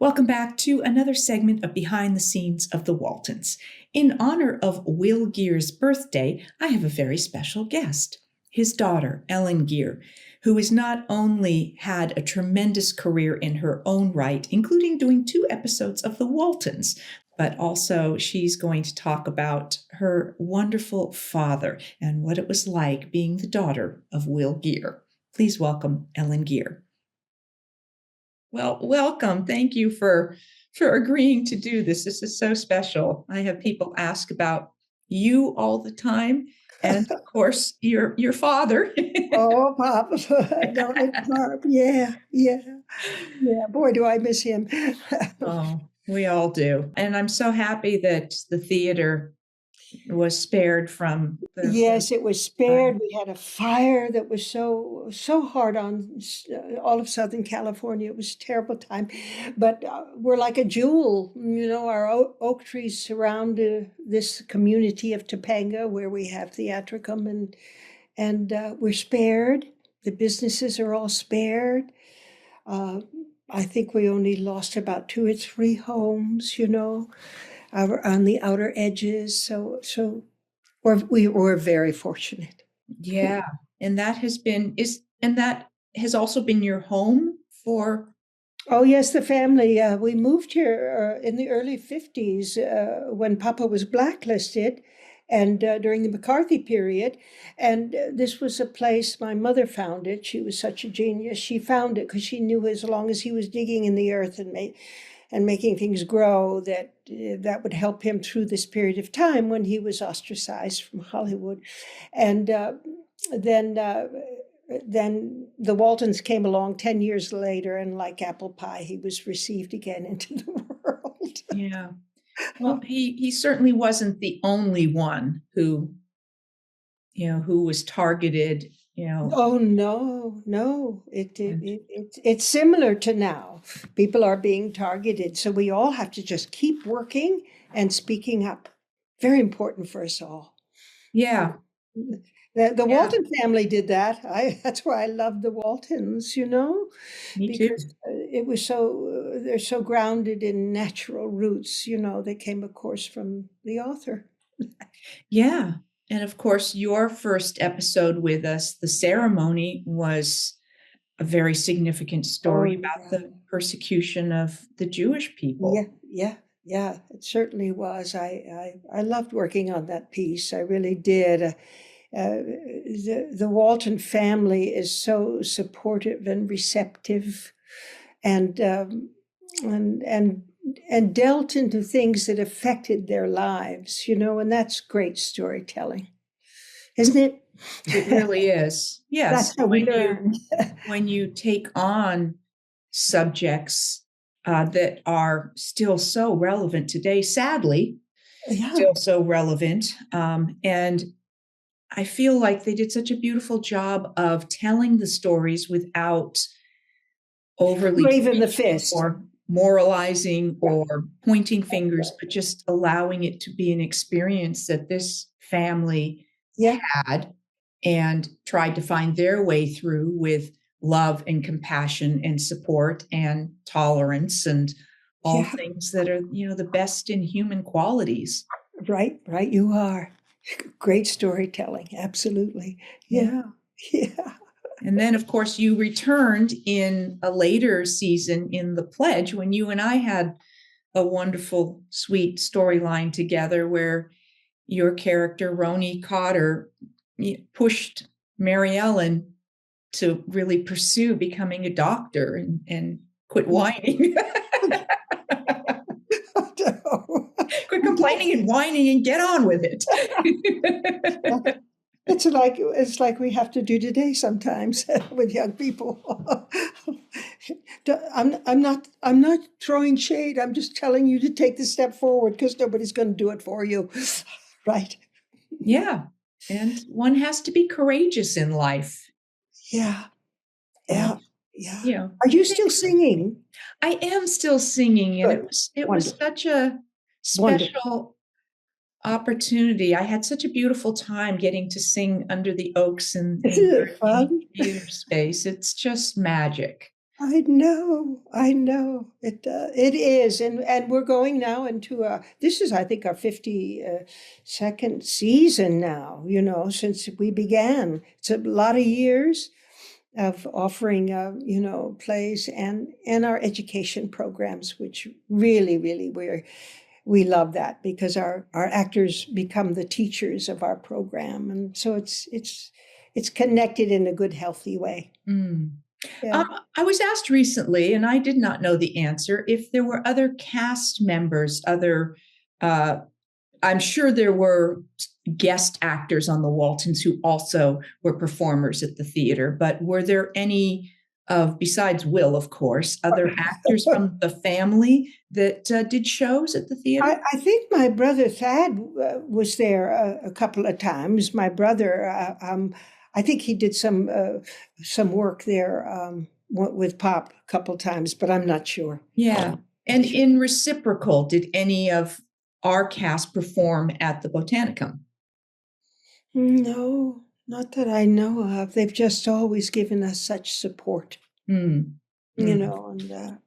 Welcome back to another segment of Behind the Scenes of the Waltons. In honor of Will Geer's birthday, I have a very special guest, his daughter, Ellen Geer, who has not only had a tremendous career in her own right, including doing 2 episodes of The Waltons, but also she's going to talk about her wonderful father and what it was like being the daughter of Will Geer. Please welcome Ellen Geer. Well, welcome. Thank you for agreeing to do this. This is so special. I have people ask about you all the time, and of course, your father. Oh, Pop. Don't it, Pop? Yeah. Boy, do I miss him. Oh, we all do. And I'm so happy that the theater was spared from Yes, it was spared. We had a fire that was so hard on all of Southern California. It was a terrible time, but we're like a jewel. Our oak trees surround this community of Topanga where we have Theatricum, and we're spared. The businesses are all spared. I think we only lost about 2 or 3 homes, on the outer edges. So we were very fortunate. Yeah. And that has also been your home for. Oh, yes, the family. We moved here in the early 50s when Papa was blacklisted and during the McCarthy period. And this was a place my mother found it. She was such a genius. She found it because she knew as long as he was digging in the earth and making things grow, that would help him through this period of time when he was ostracized from Hollywood. And then the Waltons came along 10 years later, and like apple pie, he was received again into the world. Yeah. Well, he certainly wasn't the only one who was targeted. Oh, no. It's similar to now. People are being targeted. So we all have to just keep working and speaking up. Very important for us all. Yeah. The Walton family did that. That's why I love the Waltons, Me because too. it was they're so grounded in natural roots, they came, of course, from the author. Yeah. And of course, your first episode with us, the ceremony, was a very significant story about the persecution of the Jewish people. Yeah, it certainly was. I loved working on that piece. I really did. The Walton family is so supportive and receptive, and dealt into things that affected their lives, and that's great storytelling, isn't it? It really is. Yes. That's how we learn. When you take on subjects that are still so relevant today, sadly, still so relevant. And I feel like they did such a beautiful job of telling the stories without overly waving the fist or moralizing or pointing fingers, but just allowing it to be an experience that this family had and tried to find their way through with love and compassion and support and tolerance and all things that are, the best in human qualities. Right. You are. Great storytelling. Absolutely. Yeah. And then, of course, you returned in a later season in The Pledge when you and I had a wonderful, sweet storyline together where your character, Roni Cotter, pushed Mary Ellen to really pursue becoming a doctor and quit whining. Quit complaining and whining and get on with it. It's like we have to do today sometimes with young people. I'm not throwing shade. I'm just telling you to take the step forward because nobody's going to do it for you. Right. Yeah. And one has to be courageous in life. Yeah. Are you still singing? I am still singing. And it was such a special opportunity. I had such a beautiful time getting to sing under the oaks in theater space. It's just magic. I know. It is, and we're going now into this is, I think, our 52nd season now, since we began. It's a lot of years of offering, plays and our education programs, which really, really we love that because our actors become the teachers of our program, and so it's connected in a good, healthy way. Mm. Yeah. I was asked recently, and I did not know the answer, if there were other cast members, I'm sure there were guest actors on the Waltons who also were performers at the theater, but were there any besides Will, of course, other actors from the family that did shows at the theater? I think my brother Thad was there a couple of times. My brother, I think he did some work there with Pop a couple of times, but I'm not sure. Yeah. And in reciprocal, did any of our cast perform at the Botanicum? No, not that I know of. They've just always given us such support, Mm. you Mm. know, and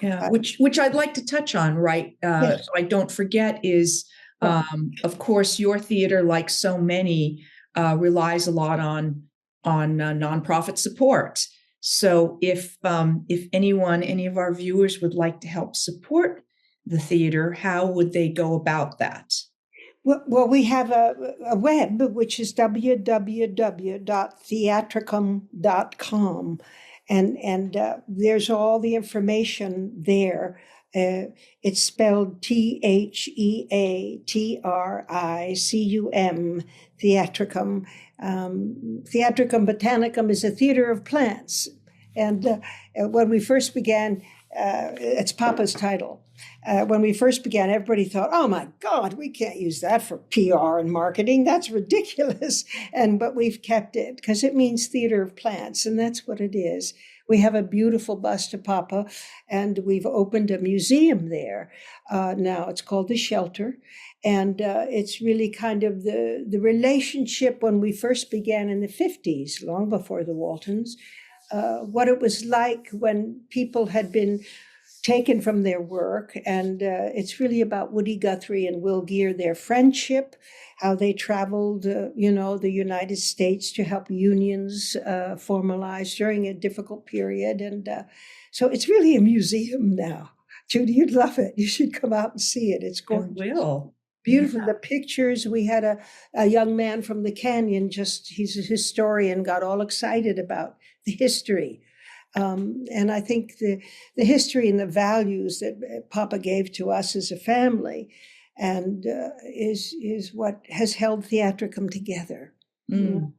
Yeah, which I'd like to touch on, right? yes. So I don't forget is, of course, your theater, like so many, relies a lot on nonprofit support. So if anyone, any of our viewers would like to help support the theater, how would they go about that? Well, we have a web, which is www.theatricum.com. And there's all the information there. It's spelled Theatricum, Theatricum. Theatricum Botanicum is a theater of plants. And when we first began, it's Papa's title. When we first began, everybody thought, "Oh my God, we can't use that for PR and marketing. That's ridiculous." But we've kept it because it means theater of plants, and that's what it is. We have a beautiful bust of Papa, and we've opened a museum there. Now it's called the Shelter, and it's really kind of the relationship when we first began in the 50s, long before the Waltons, what it was like when people had been taken from their work. And it's really about Woody Guthrie and Will Geer, their friendship, how they traveled, the United States to help unions formalize during a difficult period. And so it's really a museum now. Judy, you'd love it. You should come out and see it. It's gorgeous. I will. Beautiful. Yeah. The pictures, we had a young man from the canyon, he's a historian, got all excited about the history. And I think the history and the values that Papa gave to us as a family and is what has held Theatricum together. Mm.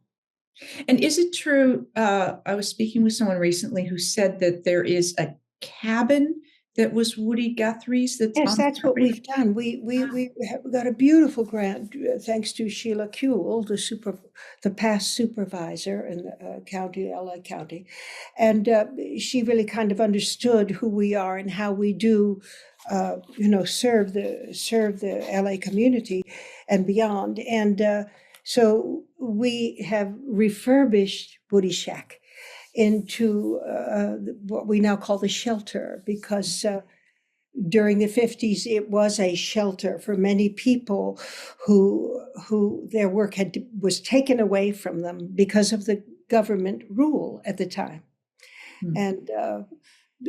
And is it true, I was speaking with someone recently who said that there is a cabin that was Woody Guthrie's? Yes, that's what we've done. We got a beautiful grant thanks to Sheila Kuehl, the past supervisor in the county, LA County, and she really kind of understood who we are and how we do, serve the LA community and beyond. And so we have refurbished Woody Shack into what we now call the Shelter, because during the 50s, it was a shelter for many people who their work was taken away from them because of the government rule at the time, and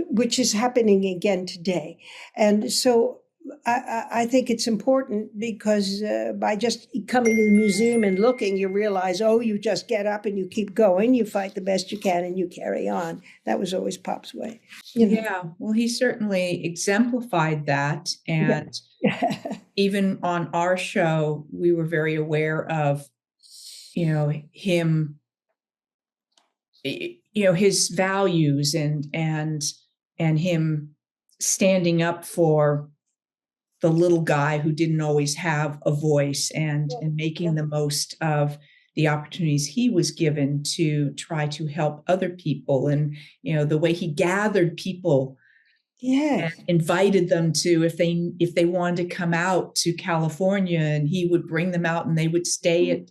which is happening again today. And so I think it's important because by just coming to the museum and looking, you realize, you just get up and you keep going, you fight the best you can, and you carry on. That was always Pop's way. Yeah, well, he certainly exemplified that. And even on our show, we were very aware of, him, his values and him standing up for the little guy who didn't always have a voice and making the most of the opportunities he was given to try to help other people. And, the way he gathered people and invited them to, if they wanted to come out to California, and he would bring them out and they would stay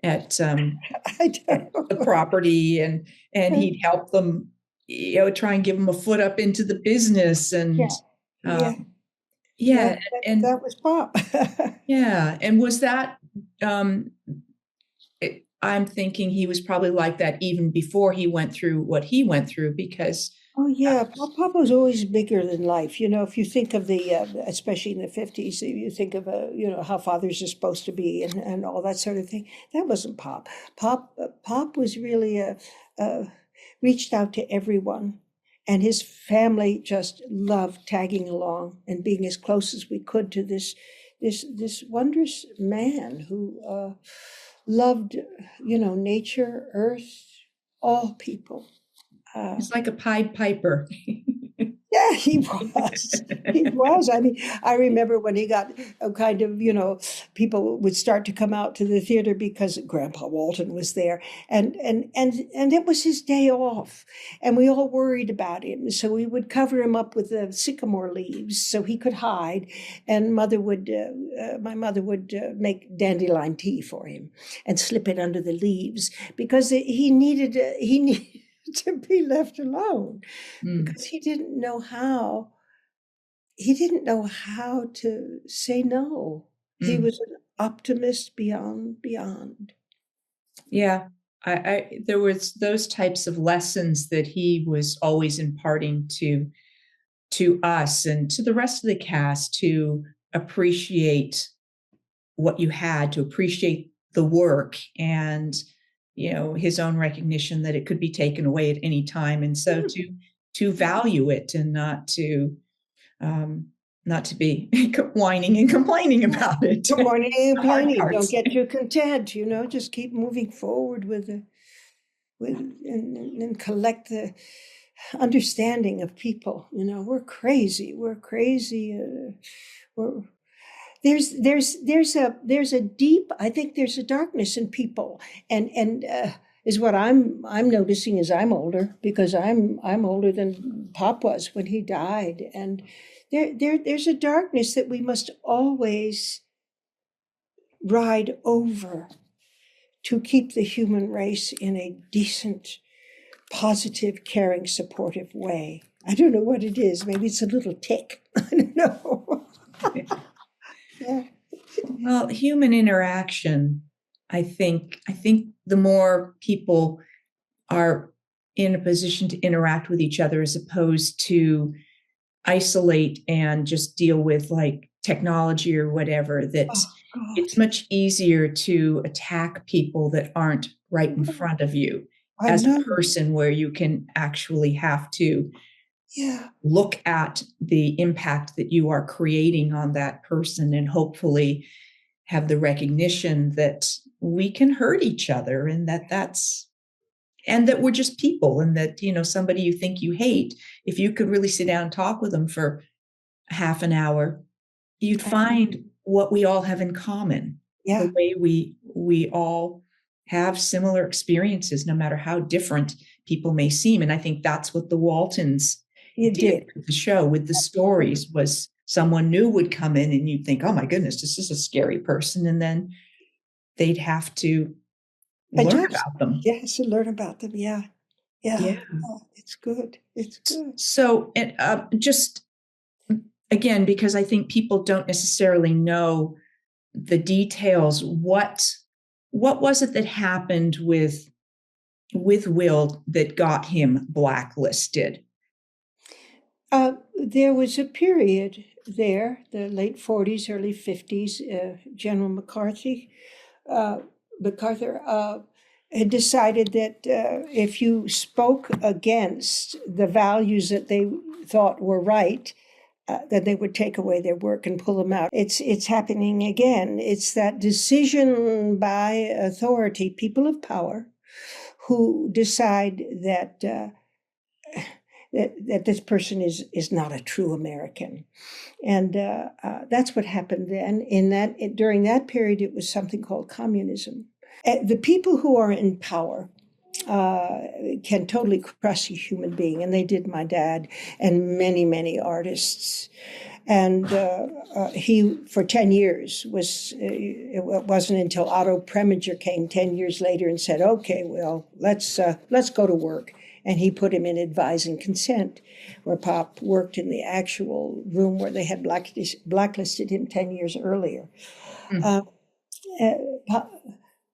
at the property and he'd help them, try and give him a foot up into the business. And Yeah. Yeah. um, yeah, and That was Pop. yeah. And was that, I'm thinking he was probably like that even before he went through what he went through, because Oh yeah, Pop was always bigger than life. If you think of the, especially in the 50s, you think of how fathers are supposed to be and all that sort of thing. That wasn't Pop. Pop was really reached out to everyone, and his family just loved tagging along and being as close as we could to this wondrous man who loved, nature, earth, all people. it's like a Pied Piper. Yeah, he was. He was. I mean, I remember when he got a kind of, people would start to come out to the theater because Grandpa Walton was there, and it was his day off, and we all worried about him. So we would cover him up with the sycamore leaves so he could hide, and my mother would make dandelion tea for him and slip it under the leaves because he needed to be left alone. Because he didn't know how to say no. He was an optimist beyond. Yeah. There was those types of lessons that he was always imparting to us and to the rest of the cast, to appreciate what you had, to appreciate the work, and his own recognition that it could be taken away at any time, and so to value it, and not to be whining and complaining about it. Whining and complaining. Don't get too content. Just keep moving forward and collect the understanding of people. We're crazy. We're crazy. There's a deep. I think there's a darkness in people, and is what I'm noticing as I'm older, because I'm older than Pop was when he died, and there's a darkness that we must always ride over to keep the human race in a decent, positive, caring, supportive way. I don't know what it is. Maybe it's a little tick. I don't know. Yeah. Well, human interaction, I think the more people are in a position to interact with each other, as opposed to isolate and just deal with like technology or whatever, that it's much easier to attack people that aren't right in front of you as a person, where you can actually have to look at the impact that you are creating on that person, and hopefully have the recognition that we can hurt each other, and that we're just people, and that, somebody you think you hate, if you could really sit down and talk with them for half an hour, you'd find what we all have in common. Yeah. The way we all have similar experiences, no matter how different people may seem. And I think that's what the Waltons did with the show, with the stories, was someone new would come in and you'd think, oh my goodness, this is a scary person. And then they'd have to learn about them. Yes, learn about them. Yeah. Oh, it's good. It's good. So, just again, because I think people don't necessarily know the details, what was it that happened with Will that got him blacklisted? There was a period there, the late 40s, early 50s, General MacArthur had decided that if you spoke against the values that they thought were right, that they would take away their work and pull them out. It's happening again. It's that decision by authority, people of power, who decide that that this person is not a true American, and that's what happened then. During that period, it was something called communism. The people who are in power can totally crush a human being, and they did my dad and many artists. And he, for 10 years, it wasn't until Otto Preminger came 10 years later and said, okay, well, let's go to work. and he put him in advise and consent, where Pop worked in the actual room where they had blacklisted him 10 years earlier. Mm.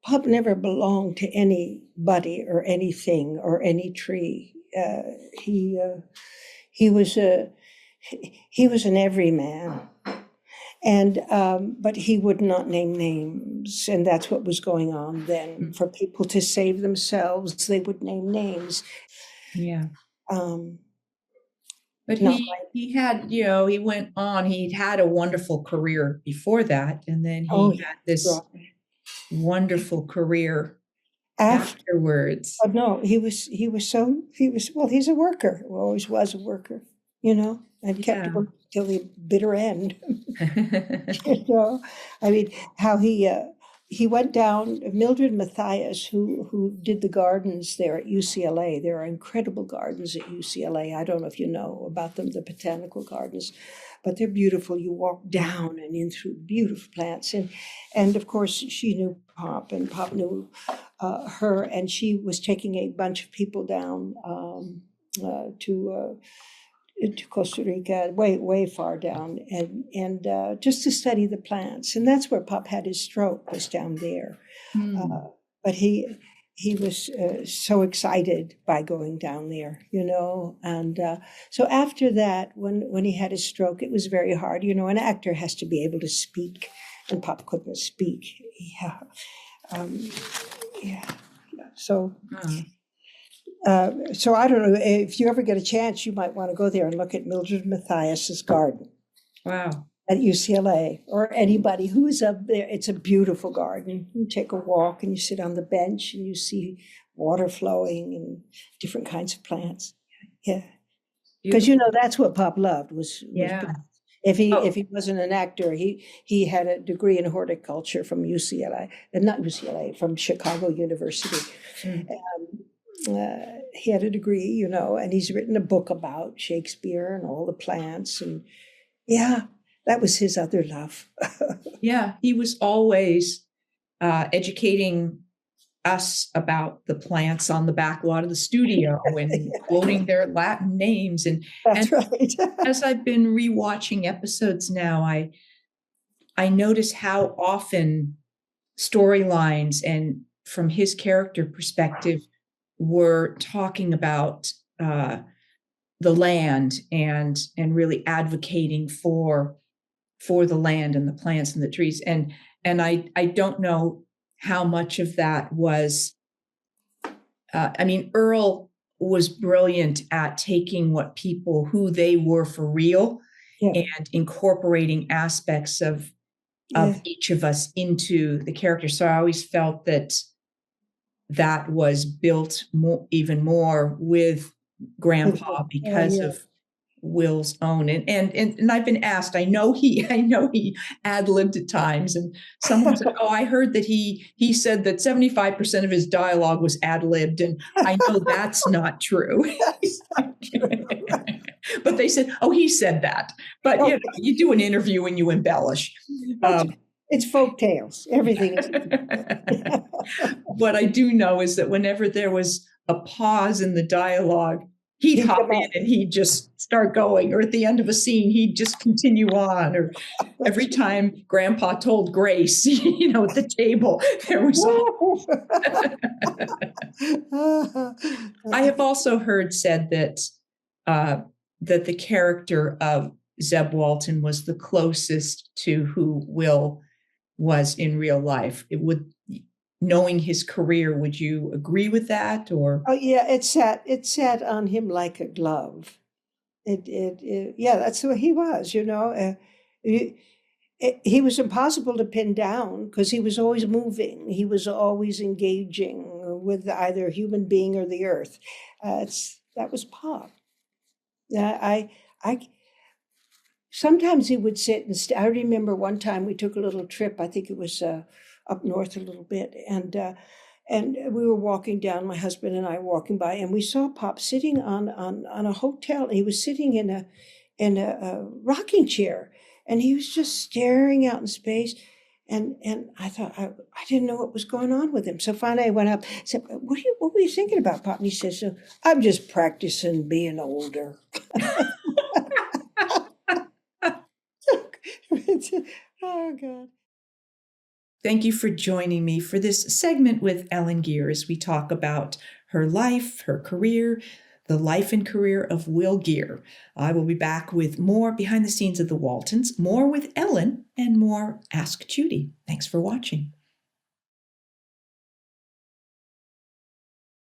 Pop never belonged to anybody or anything or any tree. He was an everyman, and but he would not name names, and that's what was going on then. For people to save themselves, they would name names. Yeah. But Not he had, he went on, he'd had a wonderful career before that, and then he had this wonderful career afterwards. Oh no, he's a worker, always was a worker, and kept working till the bitter end. I mean, how he went down, Mildred Mathias, who did the gardens there at UCLA. There are incredible gardens at UCLA. I don't know if you know about them, the botanical gardens, but they're beautiful. You walk down and in through beautiful plants. And of course, she knew Pop, and Pop knew her, and she was taking a bunch of people down to Costa Rica, way far down, and just to study the plants. And that's where Pop had his stroke, was down there. But he was so excited by going down there, And so after that, when he had his stroke, it was very hard. An actor has to be able to speak, and Pop couldn't speak. So I don't know, if you ever get a chance, you might want to go there and look at Mildred Mathias's garden. Wow. At UCLA, or anybody who is up there. It's a beautiful garden. You take a walk and you sit on the bench and you see water flowing and different kinds of plants. Yeah. Because that's what Pop loved was plants. If he wasn't an actor, he had a degree in horticulture from UCLA, and not UCLA, from Chicago University. He had a degree, and he's written a book about Shakespeare and all the plants, and that was his other love. Yeah, he was always educating us about the plants on the back lot of the studio and quoting their Latin names. That's right. As I've been rewatching episodes now, I notice how often storylines and from his character perspective were talking about the land and really advocating for the land and the plants and the trees. And I don't know how much of that was, Earl was brilliant at taking who they were for real and incorporating aspects of each of us into the character. So I always felt that was built even more with Grandpa because of Will's own, and I've been asked. I know he ad-libbed at times, and someone said, "Oh, I heard that he said that 75% of his dialogue was ad-libbed," and I know that's not true. But they said, "Oh, he said that." But you do an interview and you embellish. It's folk tales. Everything is. What I do know is that whenever there was a pause in the dialogue, he'd hop in and he'd just start going, or at the end of a scene, he'd just continue on. Or every time Grandpa told Grace, at the table, there was. I have also heard said that the character of Zeb Walton was the closest to who Will was in real life. Knowing his career, would you agree with that? Or it sat on him like a glove. That's who he was. He was impossible to pin down because he was always moving. He was always engaging with either a human being or the earth. That was Pop. I sometimes he would sit and I remember one time we took a little trip. I think it was up north a little bit, and we were walking down, my husband and I walking by, and we saw Pop sitting on a hotel, and he was sitting in a rocking chair, and he was just staring out in space, And I thought, I didn't know what was going on with him. So finally I went up, said, what were you thinking about, Pop? And he says, so I'm just practicing being older. Oh, God. Thank you for joining me for this segment with Ellen Geer as we talk about her life, her career, the life and career of Will Geer. I will be back with more behind the scenes of the Waltons, more with Ellen, and more Ask Judy. Thanks for watching.